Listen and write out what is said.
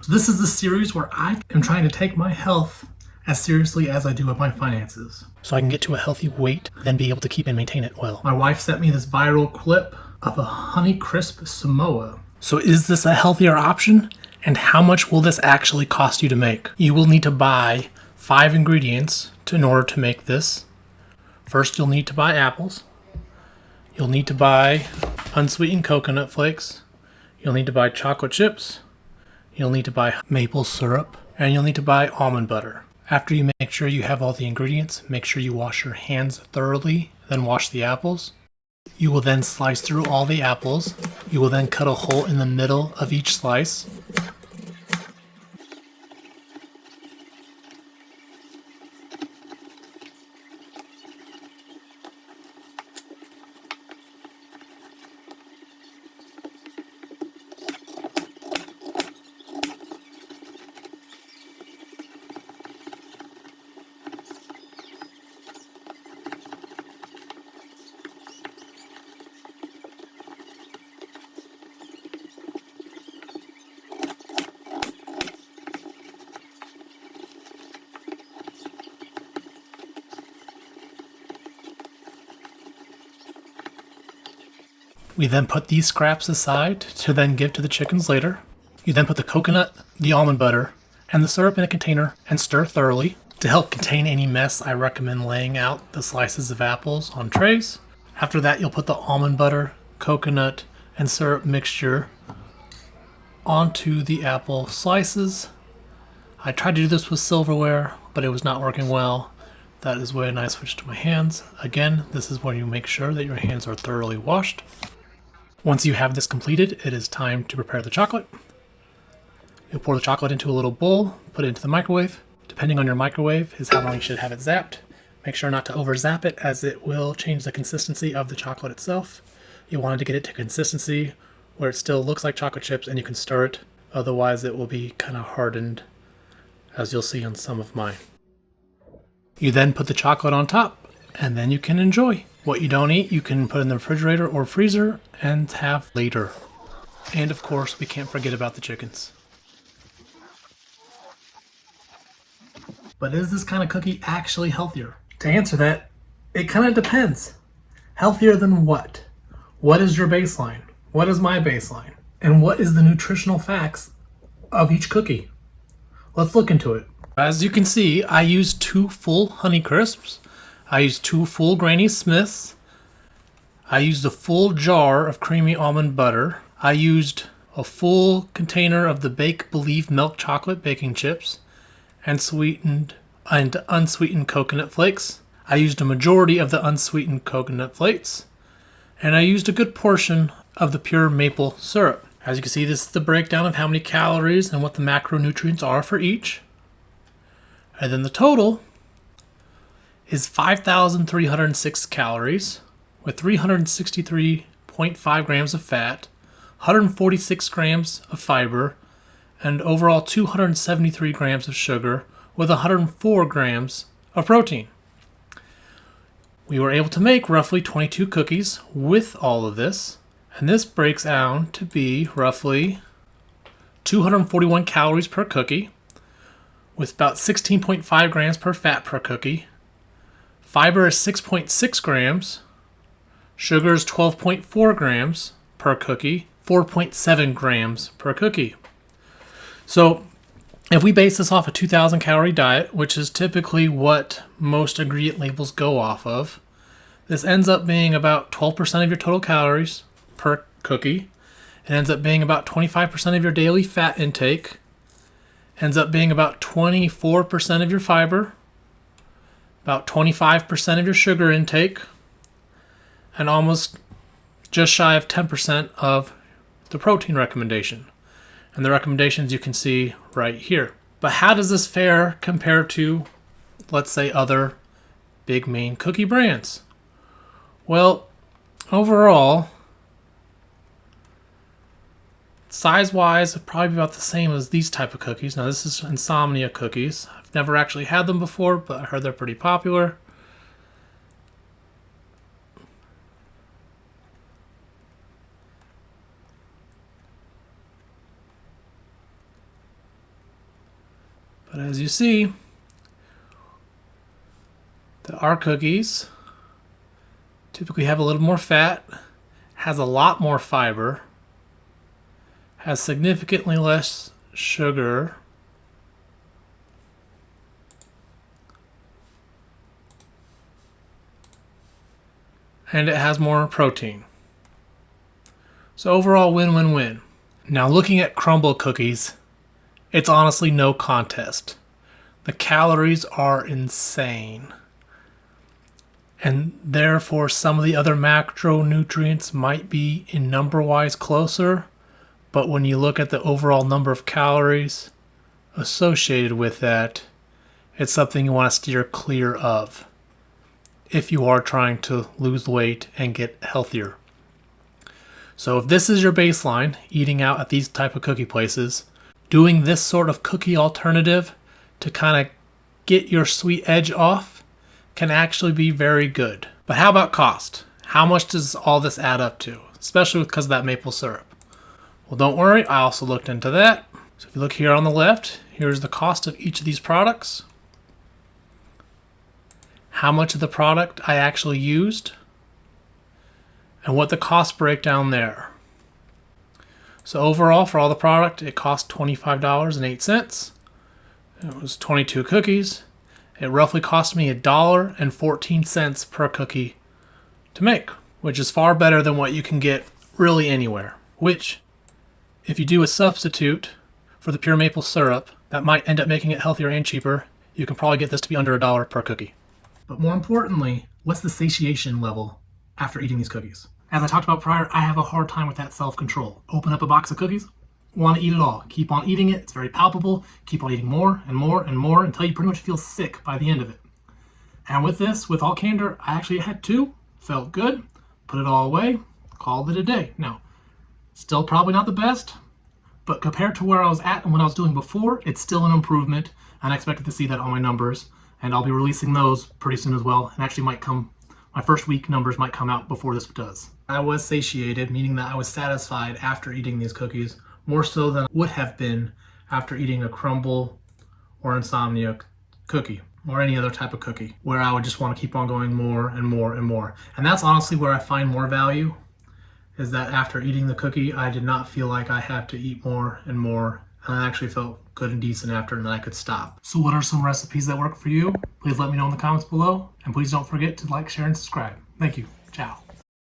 So this is the series where I am trying to take my health as seriously as I do with my finances. So I can get to a healthy weight, then be able to keep and maintain it well. My wife sent me this viral clip of a Honeycrisp Samoa. So is this a healthier option? And how much will this actually cost you to make? You will need to buy 5 ingredients in order to make this. First, you'll need to buy apples. You'll need to buy unsweetened coconut flakes. You'll need to buy chocolate chips. You'll need to buy maple syrup. And you'll need to buy almond butter. After you make sure you have all the ingredients, make sure you wash your hands thoroughly, then wash the apples. You will then slice through all the apples. You will then cut a hole in the middle of each slice. We then put these scraps aside to then give to the chickens later. You then put the coconut, the almond butter, and the syrup in a container and stir thoroughly. To help contain any mess, I recommend laying out the slices of apples on trays. After that, you'll put the almond butter, coconut, and syrup mixture onto the apple slices. I tried to do this with silverware, but it was not working well. That is when I switched to my hands. Again, this is where you make sure that your hands are thoroughly washed. Once you have this completed, it is time to prepare the chocolate. You'll pour the chocolate into a little bowl, put it into the microwave. Depending on your microwave is how long you should have it zapped. Make sure not to over zap it, as it will change the consistency of the chocolate itself. You want to get it to consistency where it still looks like chocolate chips and you can stir it. Otherwise it will be kind of hardened, as you'll see on some of mine. You then put the chocolate on top and then you can enjoy. What you don't eat, you can put in the refrigerator or freezer and have later. And of course, we can't forget about the chickens. But is this kind of cookie actually healthier? To answer that, it kind of depends. Healthier than what? What is your baseline? What is my baseline? And what is the nutritional facts of each cookie? Let's look into it. As you can see, I used 2 full Honeycrisps. I used 2 full Granny Smiths. I used a full jar of creamy almond butter. I used a full container of the Bake Believe milk chocolate baking chips and unsweetened coconut flakes. I used a majority of the unsweetened coconut flakes. And I used a good portion of the pure maple syrup. As you can see, this is the breakdown of how many calories and what the macronutrients are for each. And then the total is 5,306 calories with 363.5 grams of fat, 146 grams of fiber, and overall 273 grams of sugar with 104 grams of protein. We were able to make roughly 22 cookies with all of this, and this breaks down to be roughly 241 calories per cookie with about 16.5 grams per fat per cookie. Fiber is 6.6 grams. Sugar is 12.4 grams per cookie, 4.7 grams per cookie. So if we base this off a 2,000 calorie diet, which is typically what most ingredient labels go off of, this ends up being about 12% of your total calories per cookie. It ends up being about 25% of your daily fat intake. Ends up being about 24% of your fiber, about 25% of your sugar intake, and almost just shy of 10% of the protein recommendation. And the recommendations you can see right here. But how does this fare compare to, let's say, other big main cookie brands? Well, overall, size-wise, it'd probably be about the same as these type of cookies. Now, this is Insomnia cookies. I've never actually had them before, but I heard they're pretty popular. But as you see, our cookies typically have a little more fat, has a lot more fiber, has significantly less sugar, and it has more protein. So overall, win-win-win. Now looking at crumble cookies, it's honestly no contest. The calories are insane. And therefore some of the other macronutrients might be in number-wise closer, but when you look at the overall number of calories associated with that, it's something you want to steer clear of if you are trying to lose weight and get healthier. So if this is your baseline, eating out at these type of cookie places, doing this sort of cookie alternative to kind of get your sweet edge off can actually be very good. But how about cost? How much does all this add up to? Especially because of that maple syrup. Well, don't worry, I also looked into that. So if you look here on the left, here's the cost of each of these products. How much of the product I actually used, and what the cost breakdown there. So overall, for all the product, it cost $25.08. It was 22 cookies. It roughly cost me $1.14 per cookie to make, which is far better than what you can get really anywhere. Which, if you do a substitute for the pure maple syrup, that might end up making it healthier and cheaper. You can probably get this to be under $1 per cookie. But more importantly, what's the satiation level after eating these cookies? As I talked about prior, I have a hard time with that self-control. Open up a box of cookies, want to eat it all. Keep on eating it, it's very palpable. Keep on eating more and more and more until you pretty much feel sick by the end of it. And with this, with all candor, I actually had 2, felt good, put it all away, called it a day. Now, still probably not the best, but compared to where I was at and what I was doing before, it's still an improvement, and I expected to see that on my numbers. And I'll be releasing those pretty soon as well. And actually my first week numbers might come out before this does. I was satiated, meaning that I was satisfied after eating these cookies, more so than I would have been after eating a crumble or insomnia cookie or any other type of cookie, where I would just want to keep on going more and more and more. And that's honestly where I find more value, is that after eating the cookie, I did not feel like I have to eat more and more. And I actually felt good and decent after, and then I could stop. So what are some recipes that work for you? Please let me know in the comments below. And please don't forget to like, share, and subscribe. Thank you. Ciao.